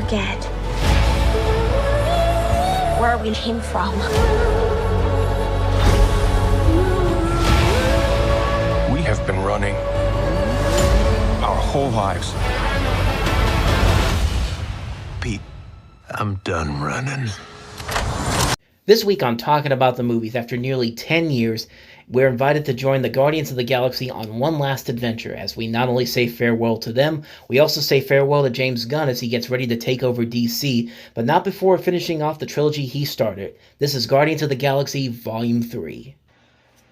forget where we came from. We have been running our whole lives. Pete, I'm done running. This week on Talking About the Movies, after nearly 10 years, we're invited to join the Guardians of the Galaxy on one last adventure, as we not only say farewell to them, we also say farewell to James Gunn as he gets ready to take over DC, but not before finishing off the trilogy he started. This is Guardians of the Galaxy Volume 3.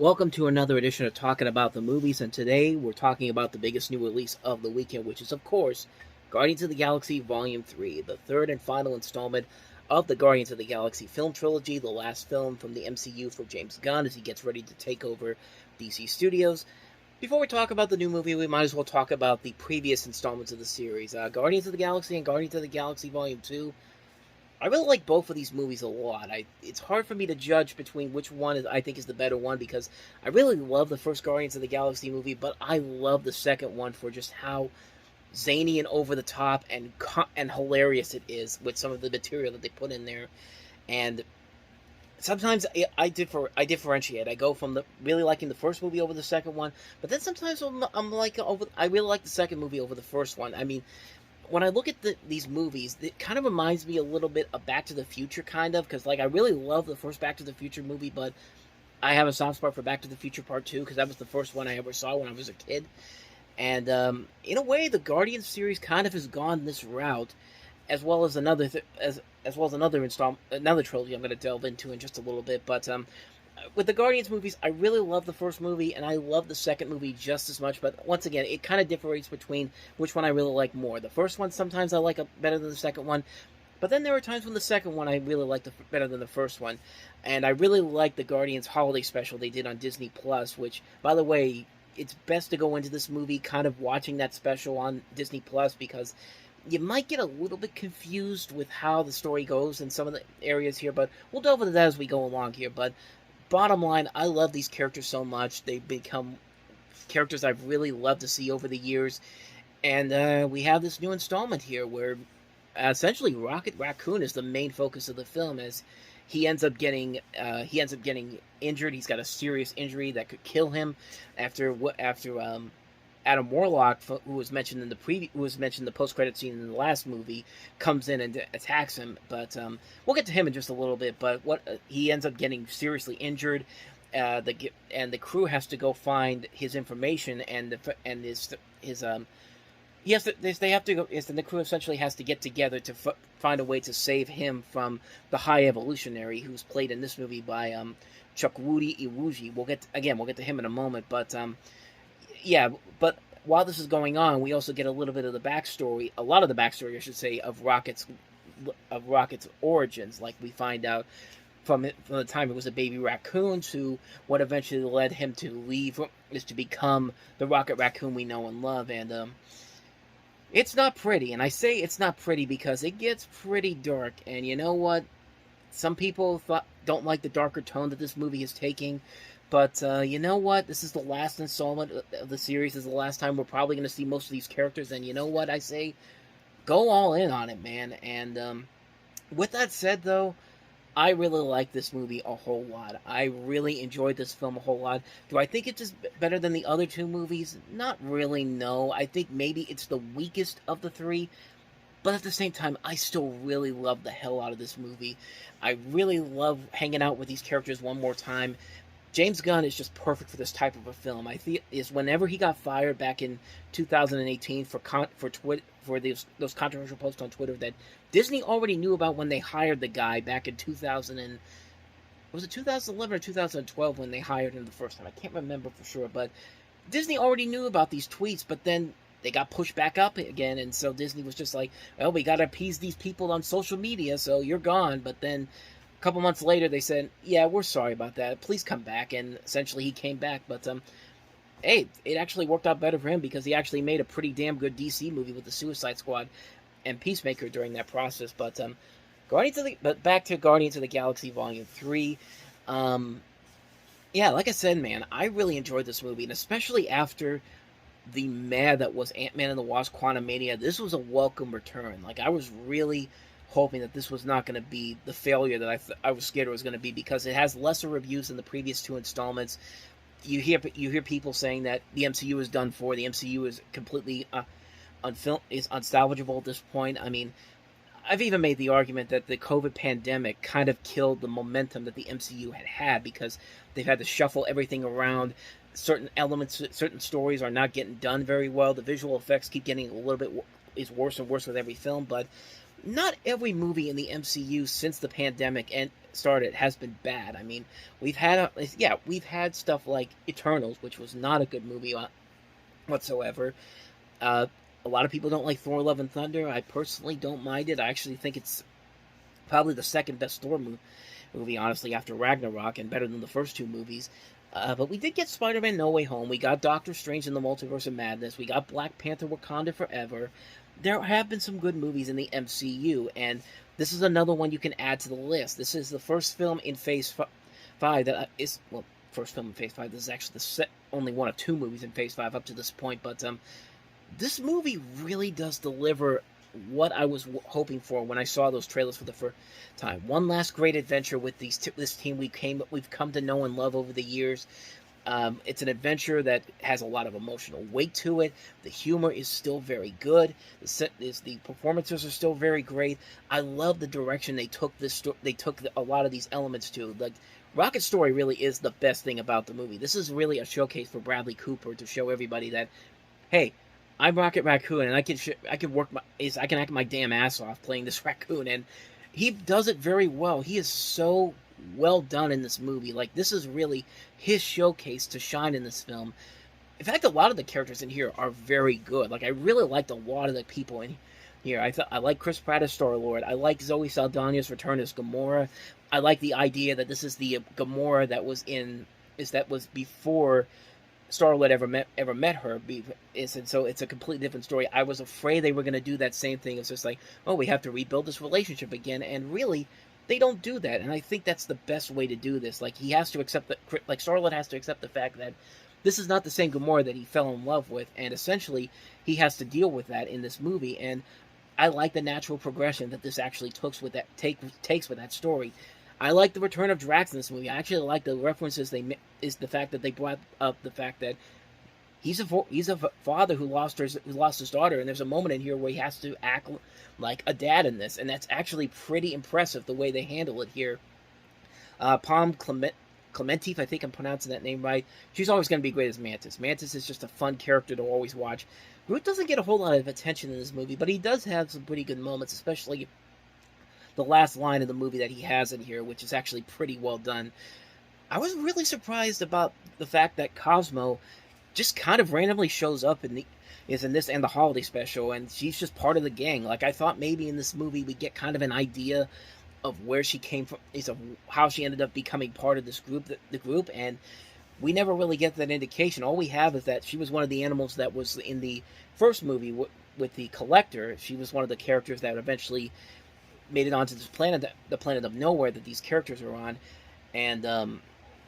Welcome to another edition of Talking About the Movies, and today we're talking about the biggest new release of the weekend, which is, of course, Guardians of the Galaxy Volume 3, the third and final installment of the Guardians of the Galaxy film trilogy, the last film from the MCU for James Gunn as he gets ready to take over DC Studios. Before we talk about the new movie, we might as well talk about the previous installments of the series. Guardians of the Galaxy and Guardians of the Galaxy Volume 2. I really like both of these movies a lot. It's hard for me to judge between which one I think is the better one, because I really love the first Guardians of the Galaxy movie, but I love the second one for just how zany and over the top and hilarious it is with some of the material that they put in there. And sometimes I differentiate. I go from really liking the first movie over the second one, but then sometimes I really like the second movie over the first one. I mean, when I look at these movies, it kind of reminds me a little bit of Back to the Future, kind of, because I really love the first Back to the Future movie, but I have a soft spot for Back to the Future Part 2 because that was the first one I ever saw when I was a kid. And in a way, the Guardians series kind of has gone this route, as well as another another trilogy I'm going to delve into in just a little bit. But with the Guardians movies, I really love the first movie, and I love the second movie just as much. But once again, it kind of differs between which one I really like more. The first one sometimes I like better than the second one, but then there are times when the second one I really like better than the first one. And I really like the Guardians holiday special they did on Disney Plus, which, by the way, it's best to go into this movie kind of watching that special on Disney Plus, because you might get a little bit confused with how the story goes in some of the areas here, but we'll delve into that as we go along here. But bottom line, I love these characters so much. They've become characters I've really loved to see over the years. And we have this new installment here where essentially Rocket Raccoon is the main focus of the film, as he ends up getting injured. He's got a serious injury that could kill him after Adam Warlock, who was mentioned in the post-credit scene in the last movie, comes in and attacks him. But we'll get to him in just a little bit. But he ends up getting seriously injured. The crew has to go find his information and the crew essentially has to get together to find a way to save him from the High Evolutionary, who's played in this movie by Chukwudi Iwuji. We'll get to him in a moment, but but while this is going on, we also get a lot of the backstory, I should say, of Rocket's origins. Like, we find out from the time it was a baby raccoon to what eventually led him to leave, is to become the Rocket Raccoon we know and love. And it's not pretty, and I say it's not pretty because it gets pretty dark. And you know what? Some people don't like the darker tone that this movie is taking, but you know what? This is the last installment of the series. This is the last time we're probably going to see most of these characters, and you know what I say? Go all in on it, man. And with that said, though, I really like this movie a whole lot. I really enjoyed this film a whole lot. Do I think it's just better than the other two movies? Not really, no. I think maybe it's the weakest of the three. But at the same time, I still really love the hell out of this movie. I really love hanging out with these characters one more time. James Gunn is just perfect for this type of a film. I think is whenever he got fired back in 2018 for those controversial posts on Twitter that Disney already knew about when they hired the guy back in 2011 or 2012 when they hired him the first time. I can't remember for sure, but Disney already knew about these tweets, but then they got pushed back up again, and so Disney was just like, well, we got to appease these people on social media, so you're gone. But then a couple months later, they said, yeah, we're sorry about that. Please come back. And essentially he came back. But, hey, it actually worked out better for him because he actually made a pretty damn good DC movie with the Suicide Squad and Peacemaker during that process. But back to Guardians of the Galaxy Volume 3. Yeah, like I said, man, I really enjoyed this movie, and especially after the mad that was Ant-Man and the Wasp: Quantumania, this was a welcome return. Like, I was really hoping that this was not going to be the failure that I was scared it was going to be, because it has lesser reviews than the previous two installments. You hear people saying that the MCU is done for. The MCU is completely is unsalvageable at this point. I mean, I've even made the argument that the COVID pandemic kind of killed the momentum that the MCU had, because they've had to shuffle everything around. Certain elements, certain stories are not getting done very well. The visual effects keep getting a little bit is worse and worse with every film, but not every movie in the MCU since the pandemic started has been bad. I mean, we've had stuff like Eternals, which was not a good movie whatsoever. A lot of people don't like Thor: Love and Thunder. I personally don't mind it. I actually think it's probably the second best Thor movie, honestly, after Ragnarok, and better than the first two movies. But we did get Spider-Man No Way Home. We got Doctor Strange in the Multiverse of Madness. We got Black Panther: Wakanda Forever. There have been some good movies in the MCU, and this is another one you can add to the list. This is the first film in Phase 5 that is, well, first film in Phase 5. This is actually only one of two movies in Phase 5 up to this point, but this movie really does deliver what I was hoping for when I saw those trailers for the first time. One last great adventure with this team we've come to know and love over the years. It's an adventure that has a lot of emotional weight to it. The humor is still very good. The performances are still very great. I love the direction they took a lot of these elements to. Like, Rocket Story really is the best thing about the movie. This is really a showcase for Bradley Cooper to show everybody that, hey, I'm Rocket Raccoon, and I can act my damn ass off playing this raccoon, and he does it very well. He is so well done in this movie. Like, this is really his showcase to shine in this film. In fact, a lot of the characters in here are very good. Like, I really liked a lot of the people in here. I like Chris Pratt as Star-Lord. I like Zoe Saldana's return as Gamora. I like the idea that this is the Gamora that was before Star-Lord ever met her, and so it's a completely different story. I was afraid they were going to do that same thing. It's just like, oh, we have to rebuild this relationship again, and really, they don't do that. And I think that's the best way to do this. Like, he has to accept that, like, Star-Lord has to accept the fact that this is not the same Gamora that he fell in love with, and essentially, he has to deal with that in this movie. And I like the natural progression that this actually takes with that story. I like the return of Drax in this movie. I actually like the references is the fact that they brought up the fact that he's a father who lost his daughter, and there's a moment in here where he has to act like a dad in this, and that's actually pretty impressive the way they handle it here. Palm Clementif, I think I'm pronouncing that name right. She's always going to be great as Mantis. Mantis is just a fun character to always watch. Groot doesn't get a whole lot of attention in this movie, but he does have some pretty good moments, especially the last line of the movie that he has in here, which is actually pretty well done. I was really surprised about the fact that Cosmo just kind of randomly shows up in this and the holiday special, and she's just part of the gang. Like, I thought maybe in this movie we get kind of an idea of where she came from, of how she ended up becoming part of this group, the group, and we never really get that indication. All we have is that she was one of the animals that was in the first movie with the Collector. She was one of the characters that eventually made it onto this planet, the planet of nowhere that these characters are on, and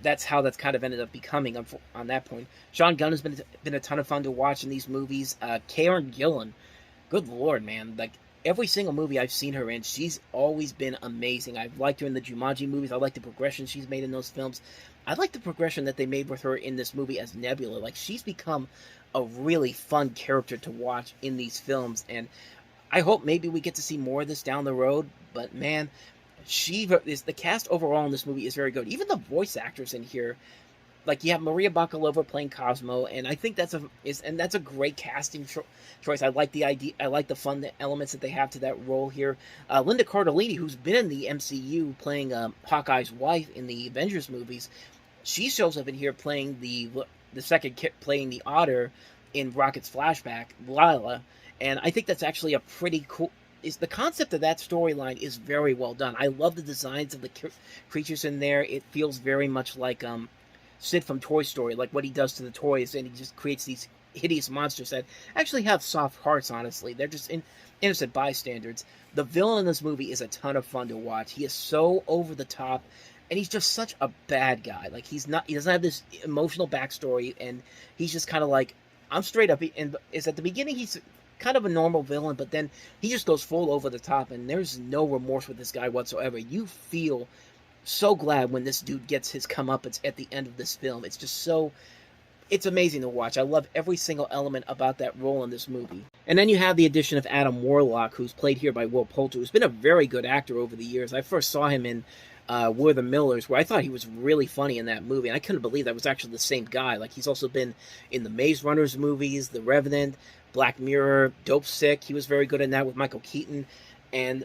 that's how that's kind of ended up becoming on that point. Sean Gunn has been a ton of fun to watch in these movies. Karen Gillan, good lord, man, like, every single movie I've seen her in, she's always been amazing. I've liked her in the Jumanji movies. I like the progression she's made in those films. I like the progression that they made with her in this movie as Nebula. Like, she's become a really fun character to watch in these films, and I hope maybe we get to see more of this down the road, but man, the cast overall in this movie is very good. Even the voice actors in here, like, you have Maria Bakalova playing Cosmo, and I think that's a great casting choice. I like the idea. I like the fun elements that they have to that role here. Linda Cardellini, who's been in the MCU playing Hawkeye's wife in the Avengers movies, she shows up in here playing the second playing the Otter in Rocket's flashback, Lila. And I think that's actually a pretty cool. The concept of that storyline is very well done. I love the designs of the creatures in there. It feels very much like Sid from Toy Story, like what he does to the toys, and he just creates these hideous monsters that actually have soft hearts. Honestly, they're just innocent bystanders. The villain in this movie is a ton of fun to watch. He is so over the top, and he's just such a bad guy. Like, he doesn't have this emotional backstory, and he's just kind of like I'm straight up, and is at the beginning he's kind of a normal villain, but then he just goes full over the top, and there's no remorse with this guy whatsoever. You feel so glad when this dude gets his comeuppance at the end of this film. It's just so, it's amazing to watch. I love every single element about that role in this movie. And then you have the addition of Adam Warlock, who's played here by Will Poulter, who's been a very good actor over the years. I first saw him in We're the Millers, where I thought he was really funny in that movie, and I couldn't believe that was actually the same guy. Like, he's also been in the Maze Runners movies, The Revenant, Black Mirror, Dope Sick. He was very good in that with Michael Keaton. And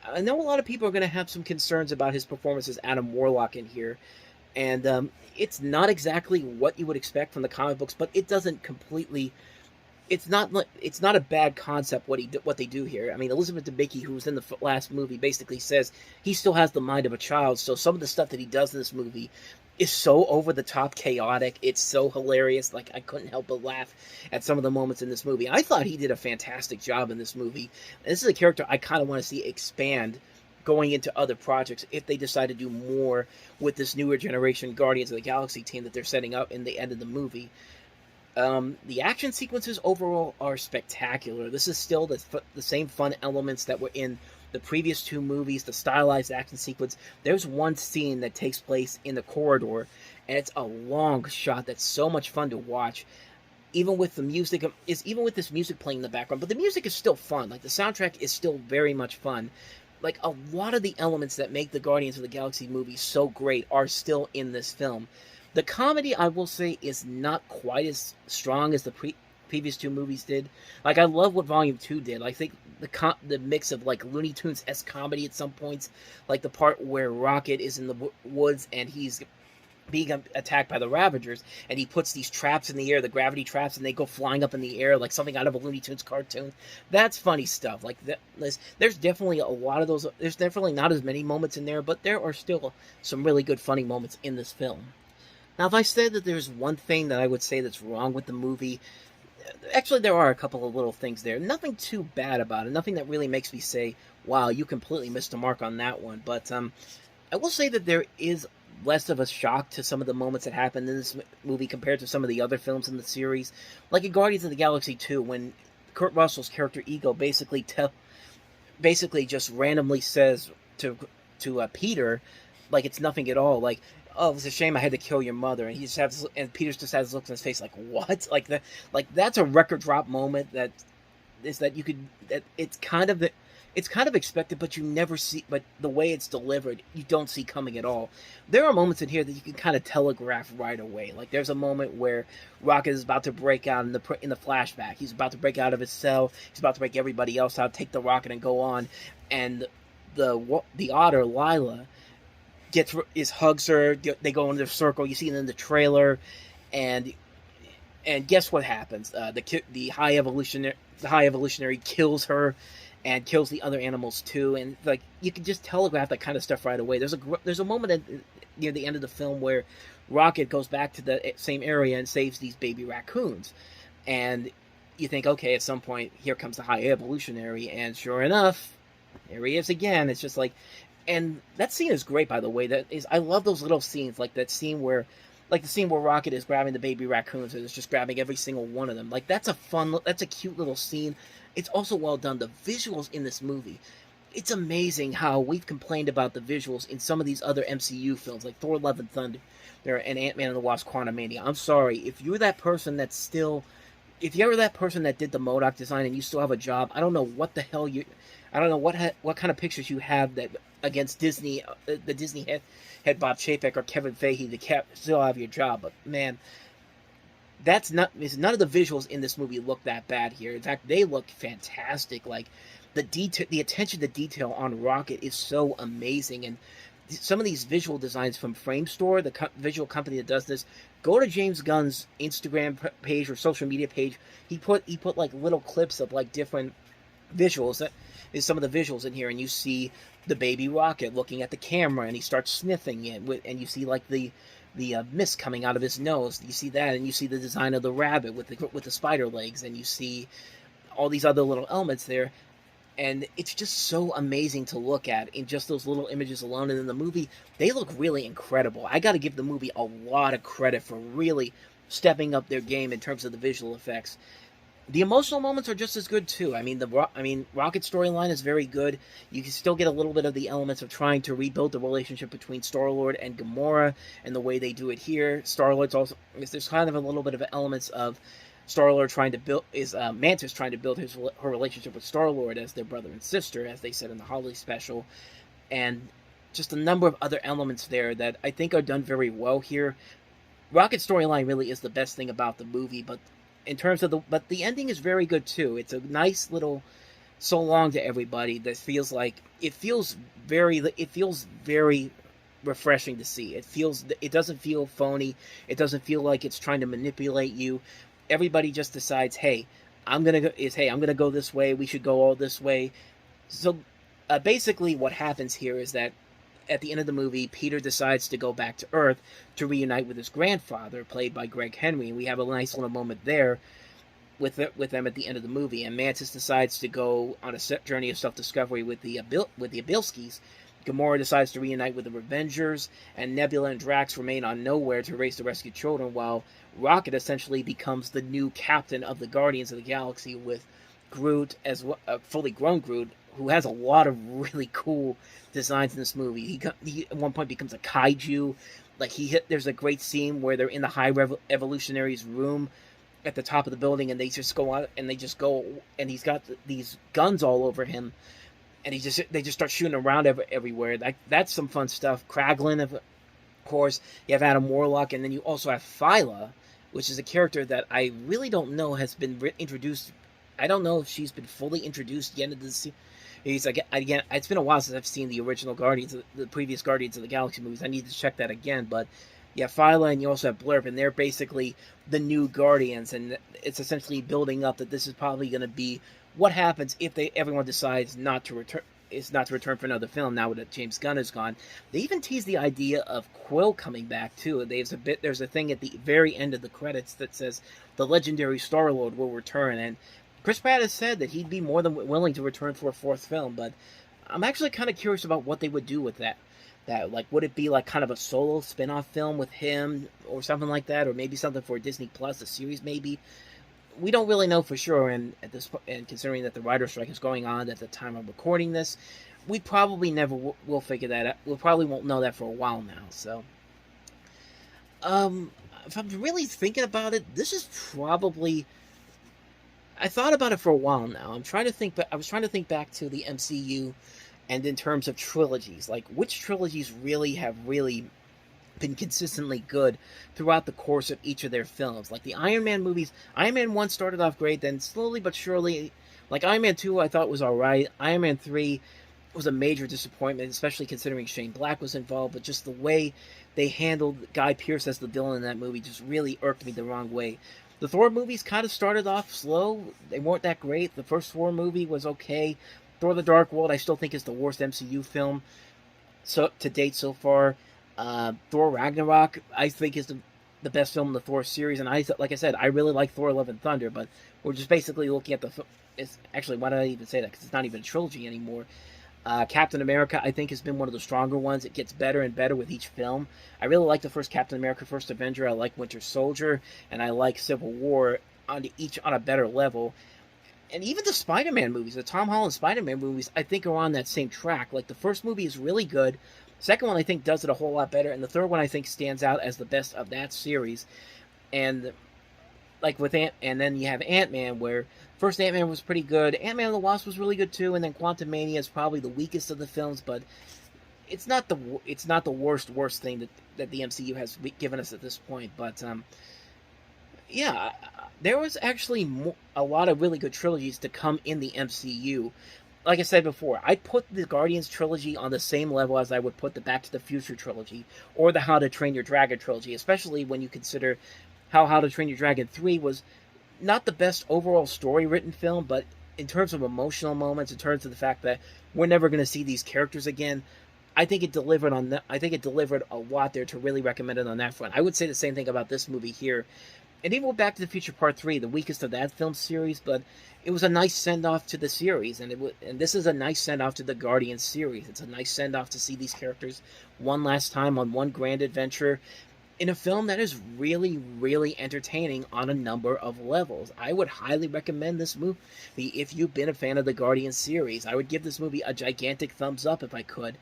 I know a lot of people are going to have some concerns about his performance as Adam Warlock in here. And it's not exactly what you would expect from the comic books, but it doesn't completely. It's not a bad concept what they do here. I mean, Elizabeth Debicki, who was in the last movie, basically says he still has the mind of a child. So some of the stuff that he does in this movie is so over the top chaotic. It's so hilarious. Like, I couldn't help but laugh at some of the moments in this movie. I thought he did a fantastic job in this movie. And this is a character I kind of want to see expand going into other projects if they decide to do more with this newer generation Guardians of the Galaxy team that they're setting up in the end of the movie. The action sequences overall are spectacular. This is still the same fun elements that were in the previous two movies, the stylized action sequence. There's one scene that takes place in the corridor, and it's a long shot that's so much fun to watch. Even with the music, even with this music playing in the background, but the music is still fun. Like, the soundtrack is still very much fun. Like, a lot of the elements that make the Guardians of the Galaxy movie so great are still in this film. The comedy, I will say, is not quite as strong as the previous two movies did. Like, I love what Volume 2 did. I think the mix of, like, Looney Tunes-esque comedy at some points, like the part where Rocket is in the woods and he's being attacked by the Ravagers, and he puts these traps in the air, the gravity traps, and they go flying up in the air like something out of a Looney Tunes cartoon. That's funny stuff. Like, there's definitely a lot of those. There's definitely not as many moments in there, but there are still some really good funny moments in this film. Now, if I said that there's one thing that I would say that's wrong with the movie, actually there are a couple of little things there. Nothing too bad about it. Nothing that really makes me say, wow, you completely missed the mark on that one. But I will say that there is less of a shock to some of the moments that happened in this movie compared to some of the other films in the series. Like in Guardians of the Galaxy 2, when Kurt Russell's character Ego basically just randomly says to Peter, like, it's nothing at all, like, oh, it was a shame I had to kill your mother, and Peter just has looks on his face like, what? Like that's a record drop moment that it's kind of expected, but you never see, but the way it's delivered, you don't see coming at all. There are moments in here that you can kind of telegraph right away. Like, there's a moment where Rocket is about to break out in the flashback. He's about to break out of his cell. He's about to break everybody else out, take the rocket, and go on. And the otter, Lila, hugs her. They go in their circle. You see it in the trailer, and guess what happens? The high evolutionary kills her, and kills the other animals too. And like, you can just telegraph that kind of stuff right away. There's a moment near the end of the film where Rocket goes back to the same area and saves these baby raccoons, and you think, okay, at some point here comes the high evolutionary, and sure enough, there he is again. It's just like. And that scene is great, by the way. I love those little scenes, like the scene where Rocket is grabbing the baby raccoons and is just grabbing every single one of them. Like, that's a cute little scene. It's also well done. The visuals in this movie, it's amazing how we've complained about the visuals in some of these other MCU films, like Thor: Love and Thunder and Ant-Man and the Wasp: Quantumania. I'm sorry, if you're that person that did the MODOK design and you still have a job, I don't know what the hell I don't know what kind of pictures you have that against Disney, the Disney head Bob Chapek or Kevin Feige to still have your job. But man, none of the visuals in this movie look that bad here. In fact, they look fantastic. Like, the attention to detail on Rocket is so amazing. And some of these visual designs from Framestore, the visual company that does this, go to James Gunn's Instagram page or social media page. He put like little clips of like different visuals. That is some of the visuals in here, and you see the baby Rocket looking at the camera, and he starts sniffing it, and you see like the mist coming out of his nose. You see that, and you see the design of the rabbit with the spider legs, and you see all these other little elements there. And it's just so amazing to look at in just those little images alone. And in the movie, they look really incredible. I got to give the movie a lot of credit for really stepping up their game in terms of the visual effects. The emotional moments are just as good too. I mean, Rocket storyline is very good. You can still get a little bit of the elements of trying to rebuild the relationship between Star-Lord and Gamora, and the way they do it here. Star-Lord's also, there's kind of a little bit of elements of Star-Lord trying to build, Mantis trying to build her relationship with Star-Lord as their brother and sister, as they said in the holiday special, and just a number of other elements there that I think are done very well here. Rocket storyline really is the best thing about the movie, but in terms of the ending is very good too. It's a nice little so long to everybody that feels like it feels very refreshing to see. It doesn't feel phony. It doesn't feel like it's trying to manipulate you. Everybody just decides, hey, I'm gonna go this way. We should go all this way. So basically, what happens here is that at the end of the movie, Peter decides to go back to Earth to reunite with his grandfather, played by Greg Henry. And we have a nice little moment there with them at the end of the movie. And Mantis decides to go on a journey of self-discovery with the Abilskis. Gamora decides to reunite with the Revengers, and Nebula and Drax remain on Nowhere to raise the rescued children, while Rocket essentially becomes the new captain of the Guardians of the Galaxy, with Groot as a fully grown Groot, who has a lot of really cool designs in this movie. He at one point becomes a kaiju. There's a great scene where they're in the High Evolutionary's room at the top of the building, and they just go out and and he's got these guns all over him, and they just start shooting around everywhere. That's some fun stuff. Kraglin, of course. You have Adam Warlock, and then you also have Phyla, which is a character that I really don't know has been introduced. I don't know if she's been fully introduced yet into the series. Again, it's been a while since I've seen the original the previous Guardians of the Galaxy movies. I need to check that again. But yeah, Phyla, and you also have Blurp, and they're basically the new Guardians, and it's essentially building up that this is probably going to be what happens if everyone decides not to return for another film now that James Gunn is gone. They even tease the idea of Quill coming back too. There's a thing at the very end of the credits that says the legendary Star-Lord will return, and Chris Pratt has said that he'd be more than willing to return for a fourth film, but I'm actually kind of curious about what they would do with that. Would it be like kind of a solo spin-off film with him or something like that, or maybe something for Disney Plus, a series maybe? We don't really know for sure, and considering that the writer's strike is going on at the time of recording this, we probably never will figure that out. We probably won't know that for a while now. So, if I'm really thinking about it, this is probably. I thought about it for a while now. I was trying to think back to the MCU, and in terms of trilogies, like which trilogies have been consistently good throughout the course of each of their films. Like the Iron Man movies, Iron Man 1 started off great, then slowly but surely, like Iron Man 2 I thought was alright. Iron Man 3 was a major disappointment, especially considering Shane Black was involved, but just the way they handled Guy Pearce as the villain in that movie just really irked me the wrong way. The Thor movies kind of started off slow. They weren't that great. The first Thor movie was okay. Thor: The Dark World I still think is the worst MCU film to date so far. Thor Ragnarok I think is the best film in the Thor series, and like I said, I really like Thor: Love and Thunder, but we're just basically looking at why did I even say that? Because it's not even a trilogy anymore. Captain America, I think, has been one of the stronger ones. It gets better and better with each film. I really like the first Captain America, First Avenger. I like Winter Soldier, and I like Civil War on a better level. And even the Spider-Man movies, the Tom Holland Spider-Man movies, I think are on that same track. Like, the first movie is really good. The second one, I think, does it a whole lot better. And the third one, I think, stands out as the best of that series. And and then you have Ant-Man, where first Ant-Man was pretty good. Ant-Man and the Wasp was really good too, and then Quantumania is probably the weakest of the films, but it's not the worst thing that the MCU has given us at this point. But yeah, there was actually a lot of really good trilogies to come in the MCU. Like I said before, I put the Guardians trilogy on the same level as I would put the Back to the Future trilogy or the How to Train Your Dragon trilogy, especially when you consider How to Train Your Dragon 3 was not the best overall story-written film, but in terms of emotional moments, in terms of the fact that we're never going to see these characters again, I think it delivered a lot there to really recommend it on that front. I would say the same thing about this movie here. And even with Back to the Future Part 3, the weakest of that film series, but it was a nice send-off to the series, and this is a nice send-off to the Guardians series. It's a nice send-off to see these characters one last time on one grand adventure. in a film that is really, really entertaining on a number of levels. I would highly recommend this movie if you've been a fan of the Guardians series. I would give this movie a gigantic thumbs up if I could,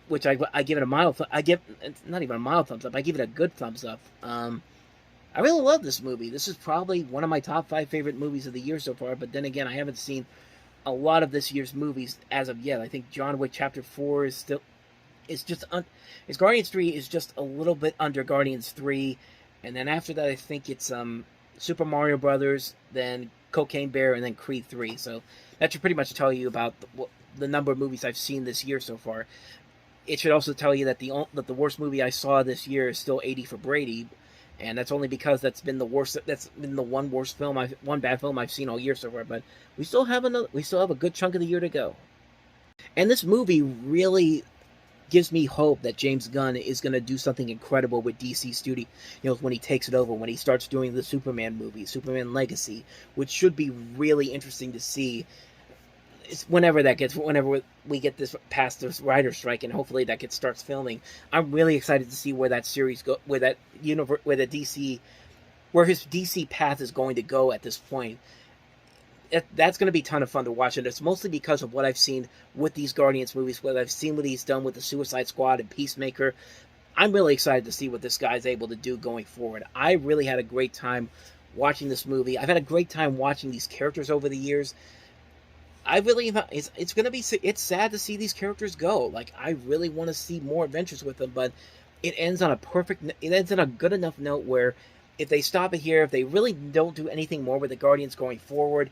which I give it a mild. I give it's not even a mild thumbs up. I give it a good thumbs up. I really love this movie. This is probably one of my top 5 favorite movies of the year so far. But then again, I haven't seen a lot of this year's movies as of yet. I think John Wick Chapter 4 is still. It's Guardians 3 is just a little bit under Guardians 3, and then after that I think it's Super Mario Brothers, then Cocaine Bear, and then Creed 3. So that should pretty much tell you about the number of movies I've seen this year so far. It should also tell you that the worst movie I saw this year is still 80 for Brady, and that's only because that's been the worst. That's been the one bad film I've seen all year so far. But we still have a good chunk of the year to go, and this movie really gives me hope that James Gunn is going to do something incredible with DC Studio, when he takes it over, when he starts doing the Superman movie, Superman Legacy, which should be really interesting to see. Whenever we get this past this writer's strike, and hopefully that starts filming, I'm really excited to see where that series go, where his DC path is going to go at this point. That's going to be a ton of fun to watch, and it's mostly because of what I've seen with these Guardians movies, what I've seen what he's done with the Suicide Squad and Peacemaker. I'm really excited to see what this guy's able to do going forward. I really had a great time watching this movie. I've had a great time watching these characters over the years. It's sad to see these characters go. Like, I really want to see more adventures with them, but it ends on a good enough note where if they stop it here, if they really don't do anything more with the Guardians going forward,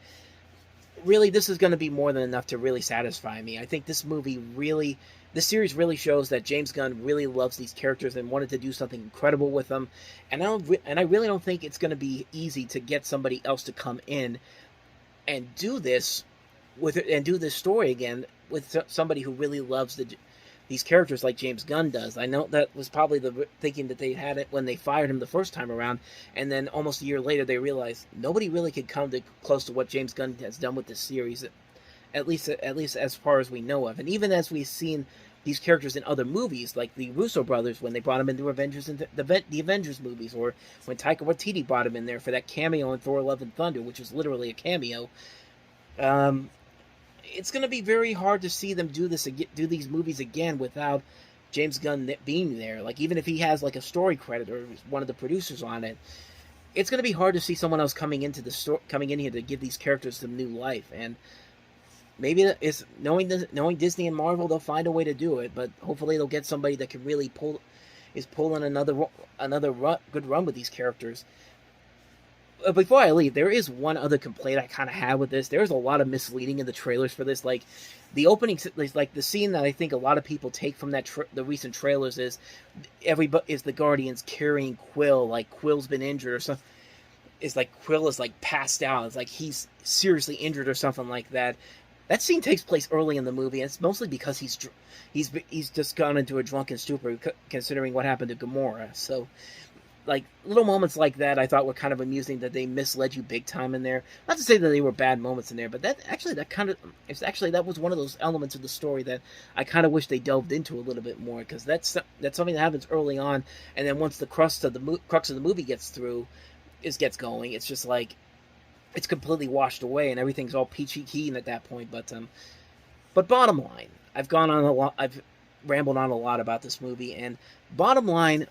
really, this is going to be more than enough to really satisfy me. I think this series really shows that James Gunn really loves these characters and wanted to do something incredible with them. And I really don't think it's going to be easy to get somebody else to come in and do this story again with somebody who really loves these characters like James Gunn does. I know that was probably the thinking that they had it when they fired him the first time around, and then almost a year later they realized nobody really could come close to what James Gunn has done with this series, at least as far as we know of. And even as we've seen these characters in other movies, like the Russo brothers when they brought him into the Avengers movies, or when Taika Waititi brought him in there for that cameo in Thor: Love and Thunder, which was literally a cameo. It's going to be very hard to see them do these movies again without James Gunn being there. Like, even if he has like a story credit or one of the producers on it, it's going to be hard to see someone else coming in here to give these characters some new life. And maybe it's knowing Disney and Marvel, they'll find a way to do it. But hopefully they'll get somebody that can really pulling another good run with these characters. Before I leave, there is one other complaint I kind of had with this. There's a lot of misleading in the trailers for this. Like, the opening, like the scene that I think a lot of people take from the recent trailers is the Guardians carrying Quill, like Quill's been injured or something. It's like Quill is like passed out. It's like he's seriously injured or something like that. That scene takes place early in the movie, and it's mostly because he's just gone into a drunken stupor, considering what happened to Gamora. So, like, little moments like that I thought were kind of amusing, that they misled you big time in there. Not to say that they were bad moments in there, but that was one of those elements of the story that I kind of wish they delved into a little bit more, because that's something that happens early on, and then once the crux of the movie gets going, it's just like it's completely washed away and everything's all peachy keen at that point. But bottom line, I've rambled on a lot about this movie, and bottom line,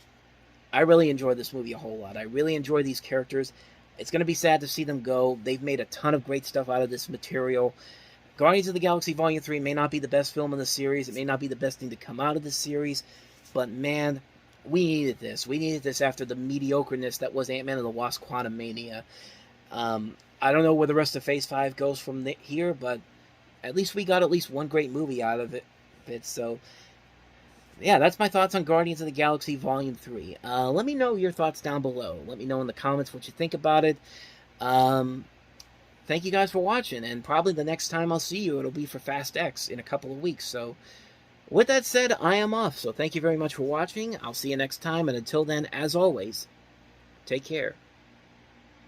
I really enjoy this movie a whole lot. I really enjoy these characters. It's going to be sad to see them go. They've made a ton of great stuff out of this material. Guardians of the Galaxy Volume 3 may not be the best film in the series. It may not be the best thing to come out of this series. But man, we needed this. We needed this after the mediocreness that was Ant-Man and the Wasp: Quantumania. I don't know where the rest of Phase 5 goes from here, but at least we got one great movie out of it. So, yeah, that's my thoughts on Guardians of the Galaxy Volume 3. Let me know your thoughts down below. Let me know in the comments what you think about it. Thank you guys for watching, and probably the next time I'll see you, it'll be for Fast X in a couple of weeks. So, with that said, I am off. So thank you very much for watching. I'll see you next time, and until then, as always, take care.